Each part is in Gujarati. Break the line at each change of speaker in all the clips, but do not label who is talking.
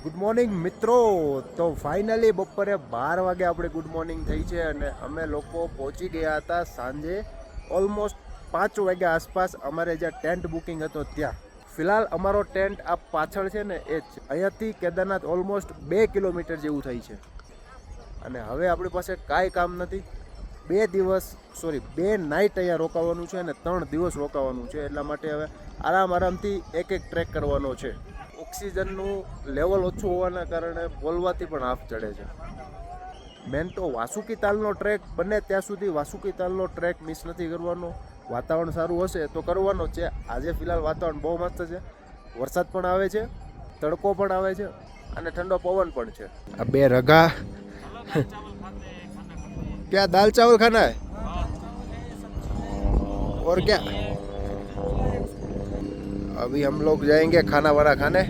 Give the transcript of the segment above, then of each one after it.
ગુડ મોર્નિંગ મિત્રો. તો ફાઇનલી બપોરે 12 વાગે આપણે ગુડ મોર્નિંગ થઈ છે અને અમે લોકો પહોંચી ગયા હતા સાંજે ઓલમોસ્ટ 5 વાગ્યા આસપાસ અમારે જ્યાં ટેન્ટ બુકિંગ હતો ત્યાં. ફિલહાલ અમારો ટેન્ટ આ પાછળ છે ને એ જ અહીંયાથી કેદારનાથ ઓલમોસ્ટ 2 કિલોમીટર જેવું થાય છે અને હવે આપણી પાસે કાંઈ કામ નથી. 2 નાઇટ અહીંયા રોકાવાનું છે અને 3 દિવસ રોકાવાનું છે. એટલા માટે હવે આરામથી એક ટ્રેક કરવાનો છે. ઓક્સિજનનું લેવલ ઓછું હોવાના કારણે બોલવાથી પણ હાફ ચડે છે. મેન તો વાસુકી તાલનો ટ્રેક બને ત્યાં સુધી વાસુકી તાલનો ટ્રેક મિસ નથી કરવાનો. વાતાવરણ સારું હશે તો કરવાનો છે. આજે ફિલહાલ વાતાવરણ બહુ મસ્ત છે. વરસાદ પણ આવે છે, તડકો પણ આવે છે અને ઠંડો પવન પણ છે. આ બે રગા क्या दाल चावल खाना है और क्या? अभी हम लोग जाएंगे खाना वाना खाने,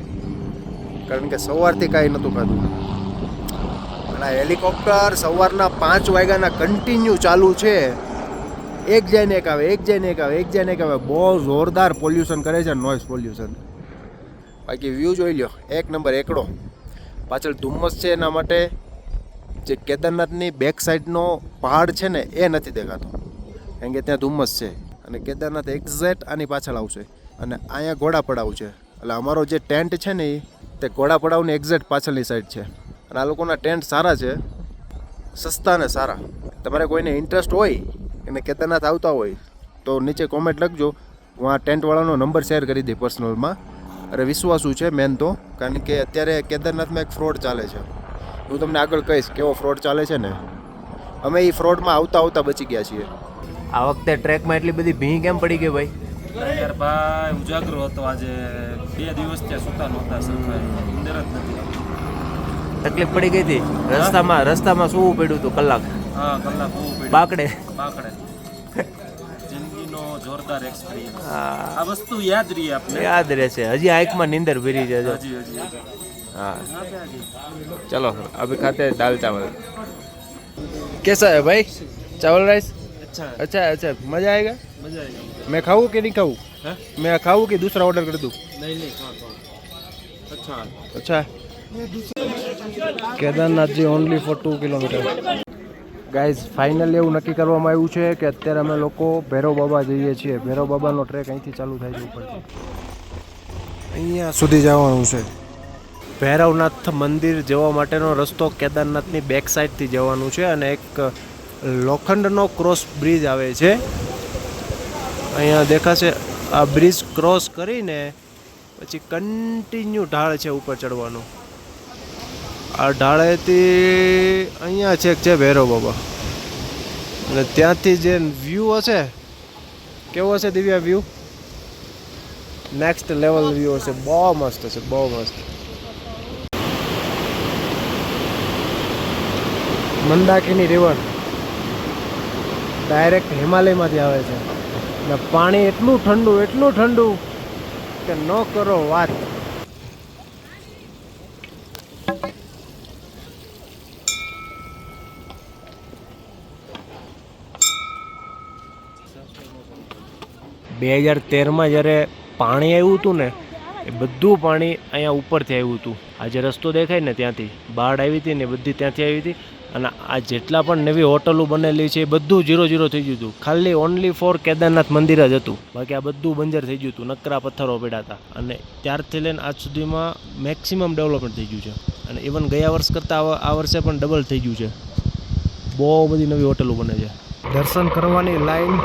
कारण કે સવારથી કાંઈ નહોતું ખાધું અને હેલિકોપ્ટર સવારના 5 વાગ્યાના કન્ટિન્યુ ચાલુ છે. એક જાય ને એક આવે. બહુ જોરદાર પોલ્યુશન કરે છે, નોઇઝ પોલ્યુશન. બાકી વ્યૂ જોઈ લ્યો, એક નંબર એકડો. પાછળ ધુમ્મસ છે, એના માટે જે કેદારનાથની બેક સાઈડનો પહાડ છે ને એ નથી દેખાતો, કારણ કે ત્યાં ધુમ્મસ છે. અને કેદારનાથ એક્ઝેક્ટ આની પાછળ આવશે અને અહીંયા ઘોડા પડાવ છે. એટલે અમારો જે ટેન્ટ છે ને તે ઘોડા પડાવની એક્ઝેક્ટ પાછળની સાઈડ છે. અને આ લોકોના ટેન્ટ સારા છે, સસ્તા ને સારા. તમારે કોઈને ઇન્ટરેસ્ટ હોય અને કેદારનાથ આવતા હોય તો નીચે કોમેન્ટ લખજો. હું આ ટેન્ટવાળાનો નંબર શેર કરી દઈ પર્સનલમાં. અરે વિશ્વાસુ છે મેન તો, કારણ કે અત્યારે કેદારનાથમાં એક ફ્રોડ ચાલે છે. હું તમને આગળ કહીશ કેવો ફ્રોડ ચાલે છે ને. અમે એ ફ્રોડમાં આવતા બચી ગયા છીએ.
આ વખતે ટ્રેકમાં એટલી બધી ભીં કેમ પડી ગઈ ભાઈ?
યાર ભાઈ ઉજાગરો હતો આજે. 2 દિવસ ત્યાં સુતા નહોતા સરખાઈ, અંદર જ નથી.
તકલીફ પડી ગઈ હતી રસ્તામાં સૂવું પડ્યું હતું કલાક.
હા, કલાક બહુ પડ્યું.
બાકડે
જિંદગીનો જોરદાર એક્સપિરિયન્સ. આ વસ્તુ યાદ રહી આપણે.
યાદ રહેશે. હજી આંખમાં નીંદર ભરી જજો.
હજી
हाँ चलो अभी खाते हैं दाल चावल. कैसा है भाई चावल राइस? अच्छा मजा आएगा. मैं खाऊं कि नहीं खाऊं? मैं खाऊं कि दूसरा ऑर्डर कर दूं?
नहीं
अच्छा Kedarnathji only for 2 kilometre. Guys finally એવું નક્કી કરવામાં આવ્યું છે કે અત્યારે અમે લોકો ભૈરવ બાબા જઈએ છીએ. ભૈરવ બાબાનો ટ્રેક અહીંથી ચાલુ થાય છે ઉપરથી. અહીંયા સુધી જવાનું છે. ભૈરવનાથ મંદિર જવા માટેનો રસ્તો કેદારનાથની બેક સાઈડથી જવાનું છે અને એક લોખંડનો ક્રોસ બ્રિજ આવે છે. અહીંયા દેખાશે. આ બ્રિજ ક્રોસ કરીને પછી કન્ટિન્યુ ઢાળ છે ઉપર ચડવાનું. આ ઢાળેથી અહીંયા છેક છે ભૈરવ બાબા અને ત્યાંથી જે વ્યૂ હશે, કેવો હશે Divya view? Next level view હશે. બહુ મસ્ત હશે, બહુ મસ્ત. મંદાકિની રિવર ડાયરેક્ટ હિમાલયમાંથી આવે છે અને પાણી એટલું ઠંડુ કે ન કરો વાત. બે 2013માં જ્યારે પાણી આવ્યું હતું ને, એ બધું પાણી અહીંયા ઉપરથી આવ્યું હતું. આ જે રસ્તો દેખાય ને ત્યાંથી બાઢ આવી હતી ને, બધી ત્યાંથી આવી હતી. અને આ જેટલા પણ નવી હોટલો બનેલી છે એ બધું 0 થઈ ગયું હતું. ખાલી ઓનલી ફોર કેદારનાથ મંદિર જ હતું. બાકી આ બધું બંજર થઈ ગયું હતું, નકરા પથ્થરો પડ્યા હતા. અને ત્યારથી લઈને આજ સુધીમાં મેક્સિમમ ડેવલપમેન્ટ થઈ ગયું છે. અને ઇવન ગયા વર્ષ કરતાં આ વર્ષે પણ ડબલ થઈ ગયું છે. બહુ બધી નવી હોટલો બને છે. દર્શન કરવાની લાઈન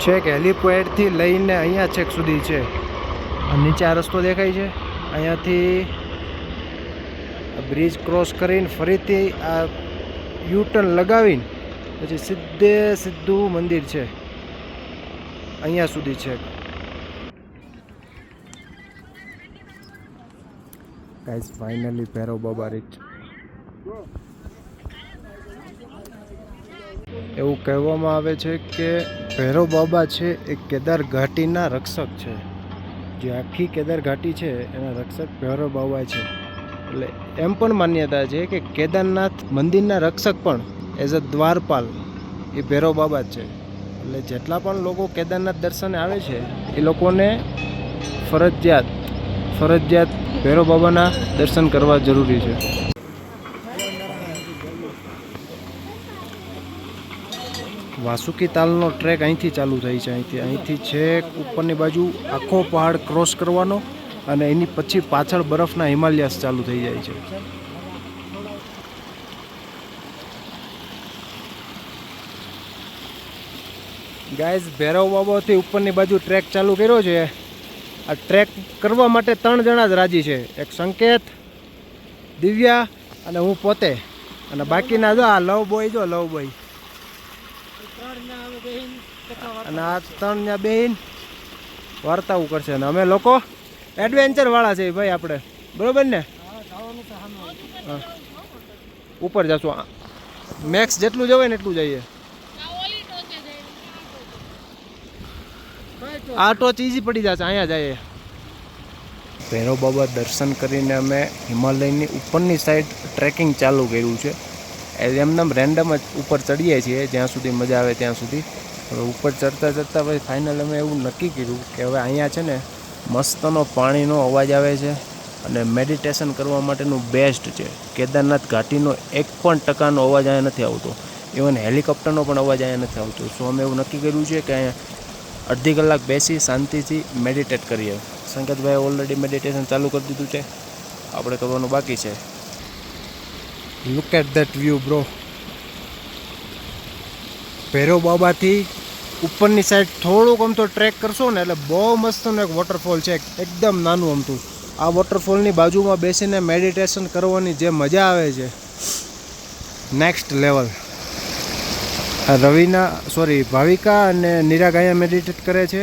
છે કે હેલીપેડથી લઈને અહીંયા છેક સુધી છે. નીચે આ રસ્તો દેખાય છે, અહીંયાથી બ્રિજ ક્રોસ કરીને ફરીથી આ યુટર્ન લગાવીને પછી સીધું મંદિર છે અહીંયા સુધી છે. ગાઈસ ફાઇનલી ભૈરવ બાબા રીચ. એવું કહેવામાં આવે છે કે ભૈરવ બાબા છે એ કેદાર ઘાટીના રક્ષક છે. જે આખી કેદાર ઘાટી છે એના રક્ષક ભૈરવ બાબા છે. એટલે એમ પણ માન્યતા છે કે કેદારનાથ મંદિરના રક્ષક પણ એઝ અ દ્વારપાલ એ ભૈરવ બાબા જ છે. એટલે જેટલા પણ લોકો કેદારનાથ દર્શને આવે છે એ લોકોને ફરજિયાત ભૈરવ બાબાના દર્શન કરવા જરૂરી છે. વાસુકી તાલનો ટ્રેક અહીંથી ચાલુ થાય છે. અહીંથી છેક ઉપરની બાજુ આખો પહાડ ક્રોસ કરવાનો અને એની પછી પાછળ બરફના હિમાલયાસ ચાલુ થઈ જાય છે. ગાઈઝ ભૈરવ બાબાથી ઉપરની બાજુ ટ્રેક ચાલુ કર્યો છે. આ ટ્રેક કરવા માટે 3 જણા જ રાજી છે. એક સંકેત, દિવ્યા અને હું પોતે. અને બાકીના જો આ લવ બોય જો લવ બોય અને આ 3 ત્યાં બેહીન વાર્તાઓ કરશે. અને અમે લોકો એડવેન્ચર વાળા છે ભાઈ આપણે, બરોબર ને? હા, ઉપર જશું. મેક્સ જેટલું જવાય ને એટલું જઈએ. આ ટોચ ઈઝી પડી જશે, અહીંયા જઈએ. ભૈરવ બાબા દર્શન કરીને અમે હિમાલયની ઉપરની સાઈડ ટ્રેકિંગ ચાલુ કર્યું છે. એમને રેન્ડમ જ ઉપર ચડીએ છીએ જ્યાં સુધી મજા આવે ત્યાં સુધી. હવે ઉપર ચડતા ચડતા પછી ફાઇનલ અમે એવું નક્કી કર્યું કે હવે અહીંયા છે ને મસ્તનો પાણીનો અવાજ આવે છે અને મેડિટેશન કરવા માટેનું બેસ્ટ છે. કેદારનાથ ઘાટીનો 1% અવાજ અહીંયા નથી આવતો. ઇવન હેલિકોપ્ટરનો પણ અવાજ અહીંયા નથી આવતો. સો અમે એવું નક્કી કર્યું છે કે અહીંયા અડધી કલાક બેસી શાંતિથી મેડિટેટ કરીએ. સંકેતભાઈ ઓલરેડી મેડિટેશન ચાલુ કરી દીધું છે, આપણે કરવાનું બાકી છે. Look at that view bro. Bhairav બાબાથી ઉપરની સાઈડ થોડુંક આમ તો ટ્રેક કરશો ને એટલે બહુ મસ્તનું એક વોટરફોલ છે, એકદમ નાનું અમથું. આ વોટરફોલની બાજુમાં બેસીને મેડિટેશન કરવાની જે મજા આવે છે, નેક્સ્ટ લેવલ. ભાવિકા અને નિરાગ અહીંયા મેડિટેટ કરે છે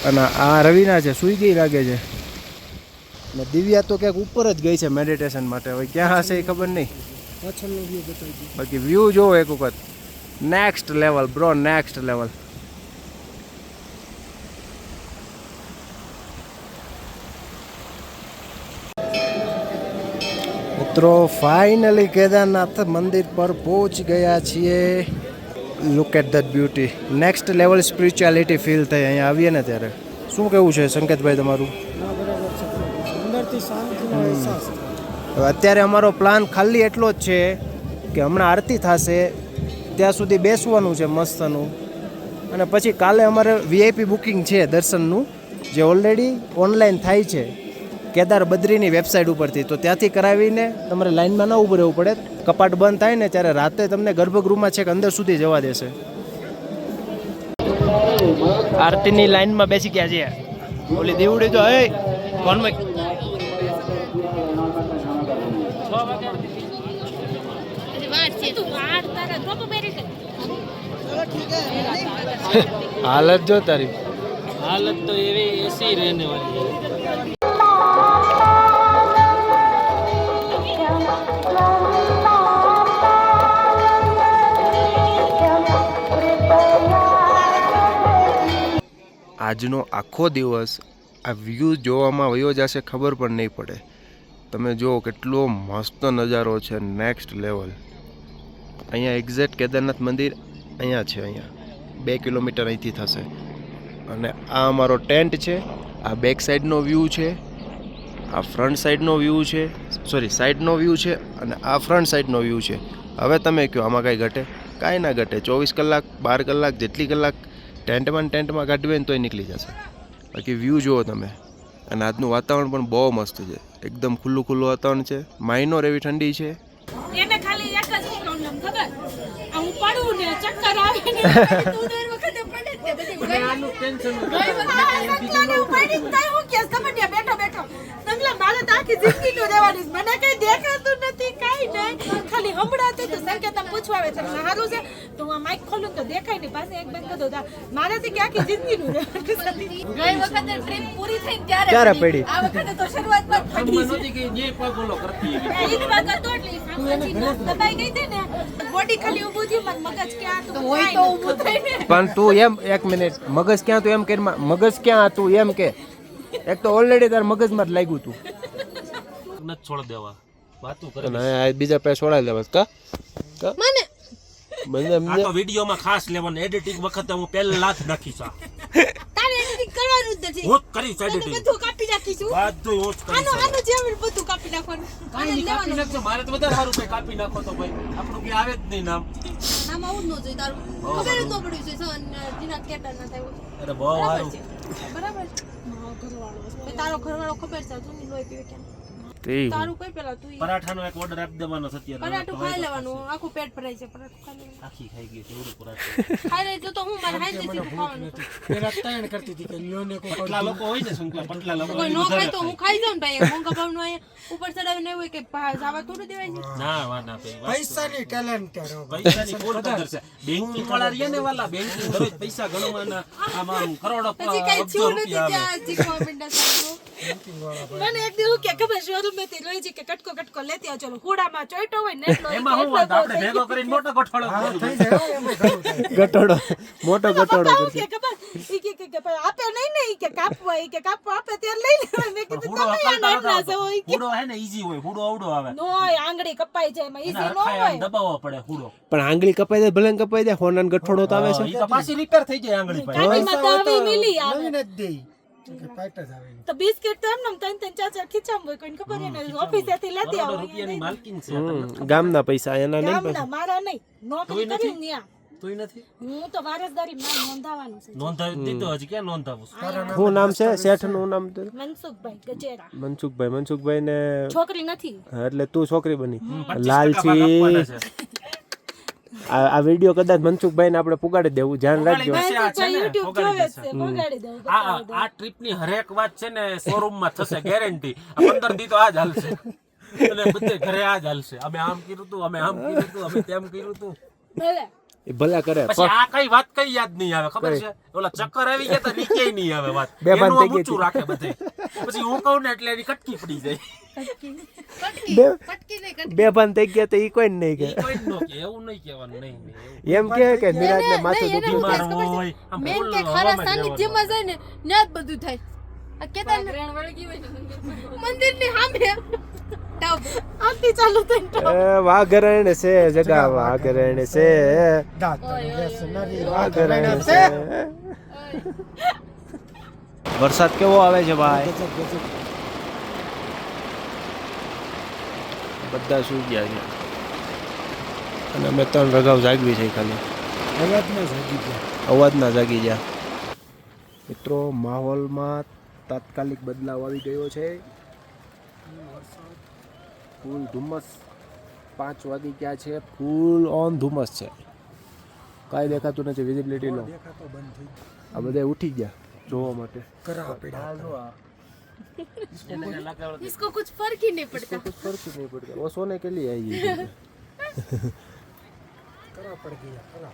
અને આ રવિના છે સૂઈ ગઈ લાગે છે. અને દિવ્યા તો ક્યાંક ઉપર જ ગઈ છે મેડિટેશન માટે. હવે ક્યાં હશે એ ખબર નહીં. બાકી વ્યૂ જોવો એક વખત, next level bro, next level. મિત્રો ફાઇનલી કેદારનાથ મંદિર પર પહોંચી ગયા છીએ. Look at that beauty. Next level spirituality feel થઈ અહીંયા આવીએ ને ત્યારે. શું કહેવું છે સંકેતભાઈ તમારું? અત્યારે અમારો પ્લાન ખાલી એટલો જ છે કે હમણાં આરતી થશે ત્યાં સુધી બેસવાનું છે મસ્તનું. અને પછી કાલે અમારે VIP બુકિંગ છે દર્શનનું, જે ઓલરેડી ઓનલાઈન થાય છે કેદાર બદ્રીની વેબસાઇટ ઉપરથી. તો ત્યાંથી કરાવીને તમારે લાઇનમાં ન ઊભું રહેવું પડે. કપાટ બંધ થાય ને ત્યારે રાતે તમને ગર્ભગૃહમાં છેક અંદર સુધી જવા દેશે. આરતીની લાઇનમાં બેસી ગયા છે. ઓલી દીવડી તો હે કોનમાં हालत जो तारी
हालत तो ये ऐसे ही रहने वाली है.
આજનો આખો દિવસ આ વ્યૂ જોવામાં વયો જશે, ખબર પણ નહીં પડે. તમે જુઓ કેટલો મસ્ત નજારો છે, નેક્સ્ટ લેવલ. અહીંયા એક્ઝેક્ટ કેદારનાથ મંદિર અહીંયા છે. અહીંયા 2 કિલોમીટર અહીંથી થશે. અને આ અમારો ટેન્ટ છે. આ બેક સાઈડનો વ્યૂ છે, આ ફ્રન્ટ સાઈડનો વ્યૂ છે, સાઈડનો વ્યૂ છે અને આ ફ્રન્ટ સાઈડનો વ્યૂ છે. હવે તમે કહો આમાં કાંઈ ઘટે? કાંઈ ના ઘટે. 24 કલાક 12 કલાક જેટલી કલાક ટેન્ટમાં કાઢવી હોય ને તોય નીકળી જશે. બાકી વ્યૂ જુઓ તમે. અને આજનું વાતાવરણ પણ બહુ મસ્ત છે, એકદમ ખુલ્લું વાતાવરણ છે. માઇનોર એવી ઠંડી છે.
એને ખાલી એક જ પ્રોબ્લેમ ખબર, હું પડું ને ચક્કર આવે ને તું દર વખતે પડે જ તે બધી આનું ટેન્શન પડી તાય હું કેસ ખબર ને બેઠો સંગલા મારે તો આખી જિંદગી નું રહેવાનું. મને કઈ દેખાતું નથી, કાઈ નહીં, ખાલી હમણાંથી તો સંકેત પૂછવા આવે છે સારું છે તો હું માઈક ખોલું તો દેખાય નહીં, પાસે એક બંધ કરી દો. મારાથી કે આખી જિંદગી નું રહેવાનું. ગઈ વખતે ટ્રીપ પૂરી થઈ ત્યારે પડી, આ વખતે તો શરૂઆતમાં પડી છે કે જે પગોલો કરતી ઈ વાત તો એટલે દબાઈ ગઈ છે ને બોડી ખાલી ઊભું થયું, પણ મગજ ક્યાં હતું હોય તો ઊભું થઈને.
પણ તું એમ એક મિનિટ, મગજ ક્યાં તું એમ કે મગજ ક્યાં હતું એમ કે. એક તો ઓલરેડી તાર મગજમાં જ લાગ્યું તું.
ન છોડ દેવા વાતું કરે
અને બીજા પે છોડાઈ દેવા કા
મને
આ તો વિડિયોમાં ખાસ લેવાનું. એડિટિંગ વખતે હું પહેલા જ નાખીશ.
તારે એડિટિંગ કરવાનું જ નથી,
હું કરીશ એડિટિંગ.
બધું કાપી નાખી નાખીશું
બધું હું જ કરીશ.
આનું જેમ બધું કાપી નાખવાનું
કાંઈ નહીં કાપી નાખજો. મારે તો વધારે સારું કંઈ કાપી નાખો તો ભાઈ આપણું ક્યાં આવે જ નહીં નામ.
નામ આવું જ ન જોઈએ તારું ખબર જ ન પડ્યું છે સન જીના કેટર ના થાય
અરે બહુ સારું.
બરાબર મારો ઘરવાળો તારો ઘરવાળો ખબર છે તું લોહી પીવે કેમ તારું કઈ પેલા તું
પરાઠાનો એક ઓર્ડર આપી દેવાનો છે અત્યારે.
પરાઠું ખાઈ લેવાનું આખું પેટ ભરાય છે પરાઠું ખાઈ લેવાનું
આખી ખાઈ ગઈ છે એવડું પરાઠું.
ખાઈ લે તો હું મારે હાઈ જતી ખાવાનું
પટલા લોકો હોય ને શું પટલા લોકો
કોઈ નો ખાય તો હું ખાઈ જાઉં ને ભાઈ મોંઘા ભાવનું અહીંયા ઉપર ચડાવીને એવું હોય કે જાવા થોડું દેવાય છે
ના વા ના ભાઈ
પૈસાની ટેલેન્ટ કરો
પૈસાની કોણ કદર છે. બેંકિંગ વાળા રહ્યા ને વાલા બેંકિંગ દરરોજ પૈસા ગણવાના આમાં કરોડો
પછી કઈ
અબજો
થયું નથી
રૂપિયા આવે.
ત્યાં જીકવા માંડ્યા સાહેબ મને એક દિવસ કે ખબર છે ઓલું મેં તે લોહી છે કે કટકો કટકો લેતી આવ ચલો હુડામાં ચોઈટો હોય ને એટલો
એમાં હું વાત આપણે ભેગો કરીને મોટો ગઠોડો
થઈ જાય હો, એમાં ઘણું થાય.
ગટોડો મોટો ગટોડો
કે ખબર ઈ કે ભાઈ આપે નહીં ને ઈ કે કાપવા ઈ કે કાપવા આપે ત્યારે લઈ લેવાય મેં કીધું
હુડો
તમે
હકલતા
આના એટલા
નતો
છો
આવતો.
ઈ કે
હુડો હે ને ઈઝી હોય હુડો આવડો આવે
નો હોય આંગળી કપાઈ જાય એમાં
એના
ઈઝી નો
હરખાય આમ
હોય
દબાવવો પડે હુડો.
પણ આંગળી કપાઈ જાય ભલે ને કપાઈ જાય હોનાન ગઠોડો તો આવે છે
ઈ તો પાછી રિપેર થઈ જાય આંગળી પર.
ગાડીમાં તો આવી મિલી આવે
નવીન જ દે કે પાઇટ જ આવે
તો બિસ્કિટ તો એમને ત્રણ ત્રણ ચાર ચાર ખીચામાં હોય કોઈને ખબર એને ઓફિસેથી લેતી
કરોડો
આવો
રૂપિયાની માલકીન છે.
ગામના પૈસા એના નહીં
ગામના મારા નહીં નોકરી
તોય
કરી
નથી?
ન્યા
તોય નથી
હું તો વારસદારી માં નોંધાવાનું છે
નોંધાવી દીધો હજી ક્યાં નોંધાવું છે?
શું નામ છે શેઠ નું નામ તો
મનસુખભાઈ ગજેરા
મનસુખભાઈ ને
છોકરી નથી
એટલે તું છોકરી બની
25% ભાગ
લાલચી
આપવાના છે.
આ વિડીયો કદાચ મનસુખભાઈ ને આપણે પુગાડી દેવું ધ્યાન રાખજો
બસ આ છે ને,
યુટ્યુબ
પોગાડી
જોવે
દેશે.
છે પોગાડી દઉં
આ ટ્રીપની હરેક વાત છે ને શોરૂમ માં થશે ગેરંટી. 15 દી તો આ જ હાલશે અને બધે ઘરે આ જ હાલશે. અમે આમ કર્યું તું અમે આમ કર્યું તું અમે તેમ કર્યું તું.
ભલે
એ ભલા કરે
પછી આ કઈ વાત કઈ યાદ નહીં આવે ખબર છે? ઓલા ચક્કર આવી ગયા તો નીચે નહીં આવે વાત.
બેભાન
એનું
થઈ ગઈ
ઊંચું રાખે બધે. પછી હું કહું ને એટલે એની કટકી પડી જાય.
બેભાન થઈ ગયા તો ઈ કોઈ નહીં કે
ઈ કોઈ જ નો કે એવું નહીં કહેવાનું. નહીં નહીં
એમ કે નિરાજ ને માથું
એને
દુખી
બીમાર હોય આમ
મેન
ફૂલ
કે ખરા
હવામાં જ
સાનિધ્યમાં જાય ને ત્યાં જ બધું થાય આ કેતા મંદિર ની સામે ટબ આરતી ચાલુ થઈ ટબ
વાઘરણ છે જગા વાઘરણ છે
દાંતનું વ્યસન નરી
વાઘરણ
વાઘરણ
છે
છે.
વરસાદ કેવો આવે છે ભાઈ
ગજબ, ગજબ.
બધા સુઈ ગયા છે અને અમે 3 રગાવ જાગવી છે ખાલી
અવાજમાં જાગી ગયા.
અવાજના જાગી ગયા મિત્રો માહોલમાં તાત્કાલિક બદલાવ આવી ગયો છે ફૂલ ધુમ્મસ 5 વાગી ગયા છે ફૂલ ઓન ધુમ્મસ છે કાંઈ દેખાતું નથી વિઝિબિલિટી લો
દેખાતો બંધ થઈ ગયો.
આ બધા ઉઠી ગયા જોવા માટે
કરા પડ્યા.
इसको कुछ फर्क ही नहीं पड़ता
कुछ फर्क ही नहीं पड़ता वो सोने के लिए आई है
કરા પડ ગયા કરા.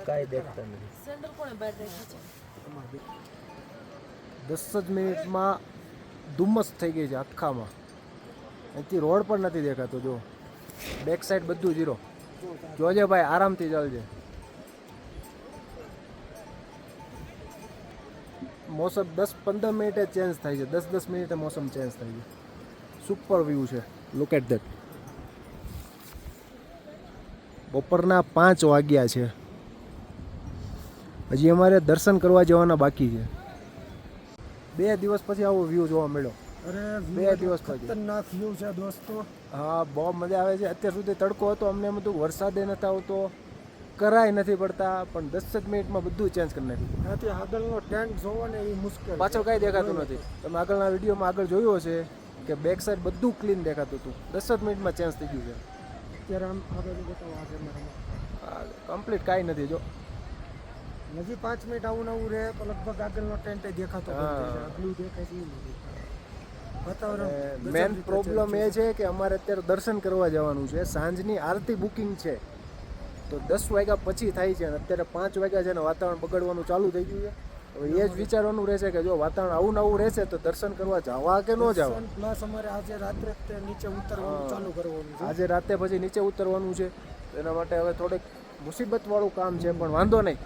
કાંઈ દેખતા નથી
સેન્ડલ કોણે બહાર રાખ્યા છે
10 જ મિનિટમાં ધુમ્મસ થઈ ગઈ છે આખામાં અહીંથી રોડ પણ નથી દેખાતો જો બેક સાઈડ બધું ઝીરો જોજે ભાઈ આરામથી ચાલજે મોસમ 10-15 મિનિટે ચેન્જ થાય છે 10-10 મિનિટે મોસમ ચેન્જ થાય છે સુપર વ્યૂ છે લુક એટ ધેટ બપોરના 5 વાગ્યા છે હજી અમારે દર્શન કરવા જવાના બાકી છે 2 દિવસ પછી આવો વ્યૂ જોવા મળ્યો
અરે
2 દિવસ પછી
ખતરનાક વ્યૂ છે દોસ્તો.
હા બહુ મજા આવે છે અત્યાર સુધી તડકો હતો અમને એમ હતું વરસાદે નથી આવતો કરાય નથી પડતા પણ 10 જ મિનિટમાં બધું ચેન્જ કરી નાખ્યું
ત્યાંથી આગળનો ટેન્ટ જોવો ને એ મુશ્કેલ.
પાછળ કાંઈ દેખાતું નથી તમે આગળના વિડીયોમાં આગળ જોયું હશે કે બેક સાઈડ બધું ક્લીન દેખાતું હતું 10 જ મિનિટમાં ચેન્જ થઈ ગયું છે
અત્યારે આમ આગળ બતાવો આ કેમેરામાં.
કમ્પ્લીટ કાંઈ નથી જો
હજી 5 મિનિટ આવું નવું રહે તો લગભગ આગળનો ટેન્ટ દેખાતો બંધ થઈ જાય. આગલું દેખાય છે એ નથી. વાતાવરણ
મેન
ગજબ
પ્રોબ્લેમ
રીતે
એ છે કે અમારે અત્યારે દર્શન કરવા જવાનું છે સાંજની આરતી બુકિંગ છે તો 10 વાગ્યા પછી થાય છે અને અત્યારે 5 વાગ્યા છે ને વાતાવરણ બગડવાનું ચાલુ થઈ ગયું છે હવે એ જ વિચારવાનું રહેશે કે જો વાતાવરણ આવું નવું રહેશે તો દર્શન કરવા જવા કે ન જવા
પ્લસ અમારે આજે રાત્રે તે નીચે ઉતરવાનું ચાલુ કરવાનું છે.
આજે રાતે પછી નીચે ઉતરવાનું છે એના માટે હવે થોડીક મુસીબતવાળું કામ છે પણ વાંધો નહીં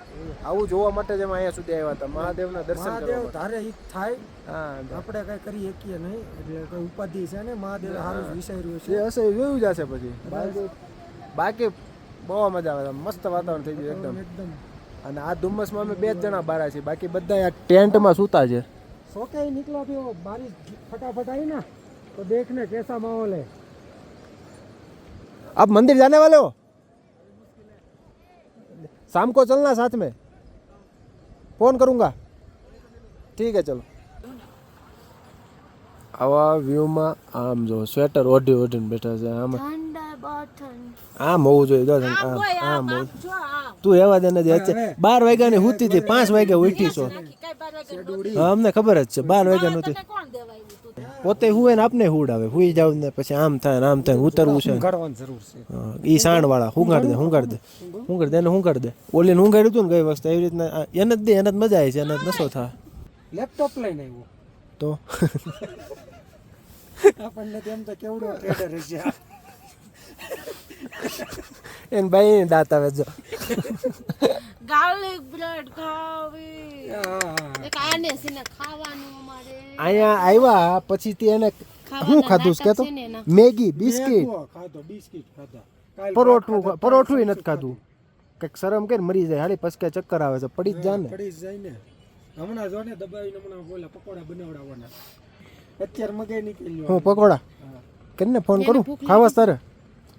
આવું જોવા માટે જ અમે અહીંયા સુધી આવ્યા હતા મહાદેવના દર્શન કરવા
મહાદેવ
માટે.
ધારે ઈ થાય
હા
આપણે કઈ કરી શકીએ નહીં એટલે કોઈ ઉપાધિ છે ને મહાદેવ સારું વિચાર્યું છે.
જે હશે એ જોયું જશે પછી બાકી બહુ મજા આવે છે. મસ્ત વાતાવરણ થઈ ગયું એકદમ
એકદમ
અને આ ધુમ્મસમાં અમે 2 જ જણા બારા છીએ બાકી બધા આ ટેન્ટમાં સૂતા છે
सो के ही निकला भी वो बारिश फटाफट आई ना तो देखने कैसा माहौल है।
आप मंदिर जाने वाले हो? शाम को चलना साथ में, फोन करूंगा। ठीक है चलो। આવા વ્યૂમાં આમ જો સ્વેટર ઓઢી ઓઢીને બેઠા છે. આમ હોવું જોઈએ. આમ તું એવા દે નથી. 12 વાગ્યાની હુતી હતી, 5 વાગ્યા ઉઠી છો. હા અમને ખબર જ છે 12 વાગ્યા નહોતી. પોતે હુએ ને આપને હુડ આવે. હુઈ જાવ ને પછી આમ થાય ને આમ થાય. ઉતરવું છે ઈ સાણ વાળા હુંગાડ દે એને હુંગાડ દે. ઓલીને હુંગાડ્યું હતું ને ગઈ વખતે એવી રીતના એને જ દે. એને જ મજા આવી છે. એને જ નશો થાય.
લેપટોપ લઈને આવ્યો
તો
આપણને તેમ તો કેવડો ટ્રેડર હશે.
એને ભાઈ દાંત આવે જો.
ગાર્લિક બ્રેડ ખાવી એક આને સીને ખાવાનું અમારે
અહીંયા આવ્યા પછી તે એને શું ખાધું કે તો મેગી બિસ્કિટ
ખાધો બિસ્કિટ ખાધા
પરોઠું નથી ખાધું. કંઈક શરમ કે મરી જાય. હાલી પસકે ચક્કર આવે છે. પડી જ જાય ને.
પડી જાય ને. હમણાં જો ને દબાવીને હમણાં બોલા પકોડા બનાવડાવવાના. અત્યારે મગાઈ નીકળ્યો
હું પકોડા કરીને ફોન કરું. ખાવા તારે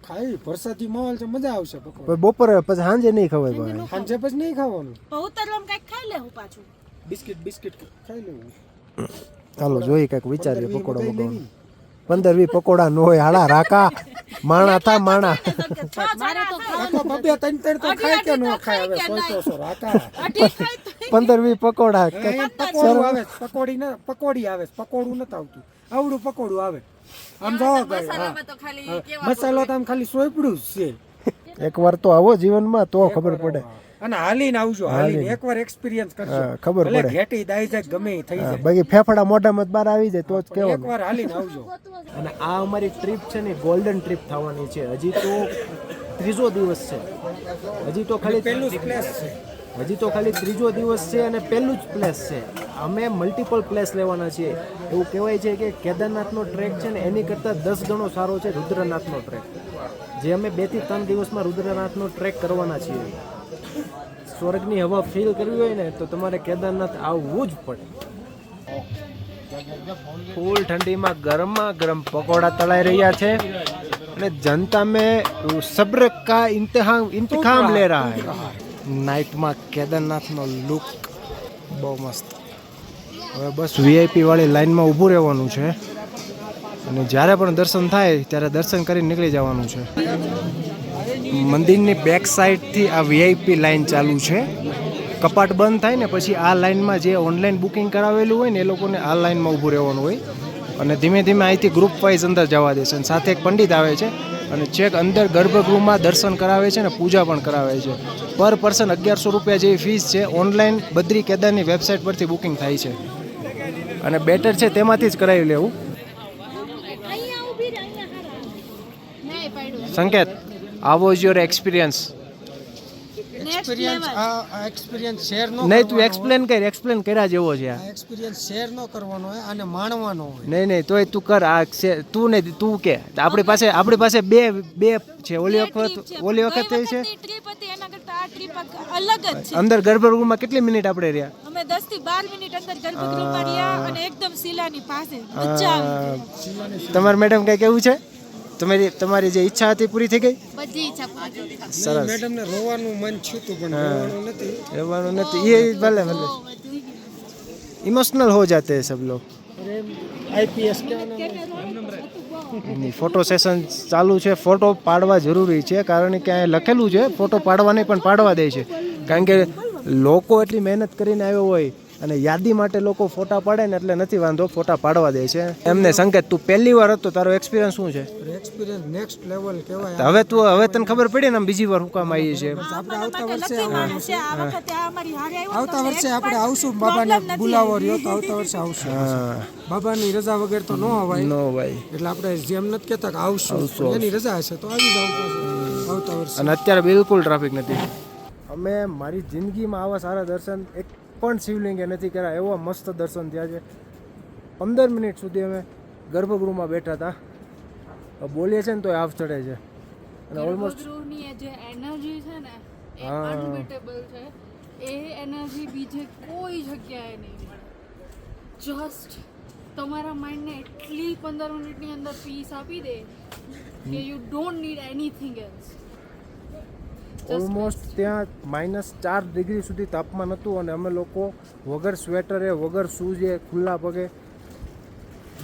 ખાઈ વરસાદી માહોલ છે મજા આવશે પકોડા.
પછી બપોરે પછી સાંજે નહીં ખવાય ભાઈ.
સાંજે પછી નહીં ખાવાનું.
ઉતરવામાં કઈક ખાઈ લેવું પાછું.
બિસ્કિટ ખાઈ લેવું.
ચાલો જોઈ કંઈક વિચારીએ પકોડા બકોડા. 15-20 પકોડા નો હોય. હાડા રાકા માણા થા માણા.
બબે ત્રણ તો ખાય કે ન ખાય હવે 100 રાકા
15-20 પકોડા.
પકોડું આવે પકોડી આવે. પકોડું નથી આવતું. આવડું પકોડું આવે. આમ જો મસાલો તો આમ ખાલી સોયપડું જ છે.
એકવાર તો આવો જીવનમાં તો ખબર પડે.
અને હાલીને આવજો. હાલીને એકવાર એક્સપિરિયન્સ કરજો.
ખબર પડે.
ઘેટી દાઈ જાય ગમે એ થઈ જાય.
બાકી ફેફડા મોઢામાં બહાર આવી જાય તો જ કેવું.
એકવાર હાલીને આવજો.
અને આ અમારી ટ્રીપ છે ને ગોલ્ડન ટ્રીપ થવાની છે. હજી તો 3જો દિવસ છે. હજી તો ખાલી
પહેલું જ પ્લેસ છે.
હજી તો ખાલી 3જો દિવસ છે અને પહેલું જ પ્લેસ છે. અમે મલ્ટિપલ પ્લેસ લેવાના છીએ. એવું કહેવાય છે કે કેદારનાથનો ટ્રેક છે ને એની કરતાં 10 ગણો સારો છે રુદ્રનાથનો ટ્રેક. જે અમે 2 થી 3 દિવસમાં રુદ્રનાથનો ટ્રેક કરવાના છીએ. સ્વર્ગની હવા ફીલ કરવી હોય ને તો તમારે કેદારનાથ આવવું જ પડે. ફૂલ ઠંડીમાં ગરમા ગરમ પકોડા તળાઈ રહ્યા છે અને જનતા મેં સબ્ર કા ઇંતખામ લે રહા હૈ. નાઇટમાં કેદારનાથનો લુક બહુ મસ્ત. હવે બસ વીઆઈપી વાળી લાઈનમાં ઊભું રહેવાનું છે અને જ્યારે પણ દર્શન થાય ત્યારે દર્શન કરીને નીકળી જવાનું છે. મંદિરની બેક સાઈડથી આ વીઆઈપી લાઈન ચાલુ છે. કપાટ બંધ થાય ને પછી આ લાઈનમાં જે ઓનલાઈન બુકિંગ કરાવેલું હોય ને એ લોકોને આ લાઈનમાં ઊભું રહેવાનું હોય અને ધીમે ધીમે અહીંથી ગ્રુપ વાઇઝ અંદર જવા દેશે. અને સાથે એક પંડિત આવે છે અને છેક અંદર ગર્ભગૃહમાં દર્શન કરાવે છે અને પૂજા પણ કરાવે છે. પર પર્સન 1100 રૂપિયા જેવી ફીસ છે. ઓનલાઈન બદ્રી કેદારની વેબસાઇટ પરથી બુકિંગ થાય છે અને બેટર છે તેમાંથી જ કરાવી લેવું. સંકેત, how was your experience?
Experience આ એક્સપિરિયન્સ શેર નો
નહીં તું એક્સપ્લેન કર્યા જેવો છે આ.
એક્સપિરિયન્સ શેર નો કરવાનો હોય અને માણવાનો હોય.
નહીં તોય તું કર. આ તું નહીં તું કે આપણી પાસે બે છે. ઓલી વખત એ છે
ટ્રીપ હતી એના કરતા આ ટ્રીપ અલગ જ છે.
અંદર ગર્ભગૃહમાં કેટલી મિનિટ આપણે રહ્યા?
અમે 10 થી 12 મિનિટ અંદર ગર્ભગૃહમાં રહ્યા અને એકદમ શિલાની પાસે મજા આવી.
તમાર મેડમ કઈ કેવું છે? તમારી જે ઈચ્છા હતી પૂરી થઈ ગઈ?
બધી ઈચ્છા પૂરી થઈ ગઈ.
સરસ.
મેડમ ને રોવાનું મન થયું પણ
રહેવાનું નથી. એ ભલે ઇમોશનલ હો જાતે હૈ સબ લોગ.
આઈપીએસ
ફોટો સેશન ચાલુ છે. ફોટો પાડવા જરૂરી છે કારણ કે અહીંયા લખેલું છે ફોટો પાડવા નહીં પણ પાડવા દે છે. કારણ કે લોકો એટલી મહેનત કરીને આવ્યો હોય અને યાદી માટે લોકો ફોટા પાડે ને એટલે નથી વાંધો, ફોટા પાડવા દે છે એમને. સંકેત, તું પહેલી વાર હતો, તારો એક્સપિરિયન્સ શું છે?
એક્સપિરિયન્સ નેક્સ્ટ લેવલ કહેવાય.
હવે તને ખબર પડી ને બીજી વાર હું કામ આવી છે.
આપણે આવતા વર્ષે આપણે આવશું. બાબાને બોલાવો રહ્યો તો આવતા વર્ષે આવશું. બાબાની રજા વગર તો ન અવાય.
નો ભાઈ.
એટલે આપણે જેમ નથી કહેતા કે આવશું, એની રજા હશે તો આવી જાવ આવતા વર્ષે.
અને અત્યારે બિલકુલ ટ્રાફિક નથી. અમે મારી જિંદગીમાં આવા સારા દર્શન એક પણ શિવલિંગે નથી કર્યા. એવા મસ્ત દર્શન થયા છે. 15 મિનિટ સુધી અમે ગર્ભગૃહમાં બેઠા હતા. બોલીએ છે ને તો હાફ ચડે છે અને ઓલમોસ્ટ
ગર્ભગૃહની જે એનર્જી છે ને એ અનબીટેબલ છે. એ એનર્જી બીજે કોઈ જગ્યાએ નહીં મળે. જસ્ટ તમારા માઇન્ડને એટલી 15 મિનિટની અંદર પીસ આપી દે કે you don't need anything else.
Almost ત્યાં -4 ડિગ્રી સુધી તાપમાન હતું અને અમે લોકો વગર સ્વેટરે વગર શૂઝે ખુલ્લા પગે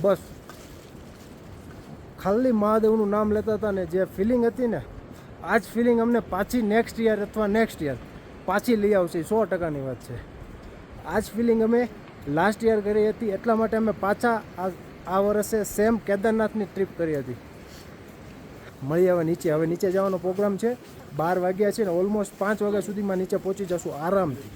બસ ખાલી મહાદેવનું નામ લેતા હતા ને જે ફિલિંગ હતી ને આ જ ફિલિંગ અમને પાછી નેક્સ્ટ યર અથવા નેક્સ્ટ યર પાછી લઈ આવશે. 100%ની વાત છે. આ જ ફિલિંગ અમે લાસ્ટ યર કરી હતી એટલા માટે અમે પાછા આ વર્ષે સેમ કેદારનાથની ટ્રીપ કરી હતી. મળી હવે નીચે જવાનો પ્રોગ્રામ છે. 12 વાગ્યા છે ને ઓલમોસ્ટ 5 વાગ્યા સુધીમાં નીચે પહોંચી જશું આરામથી.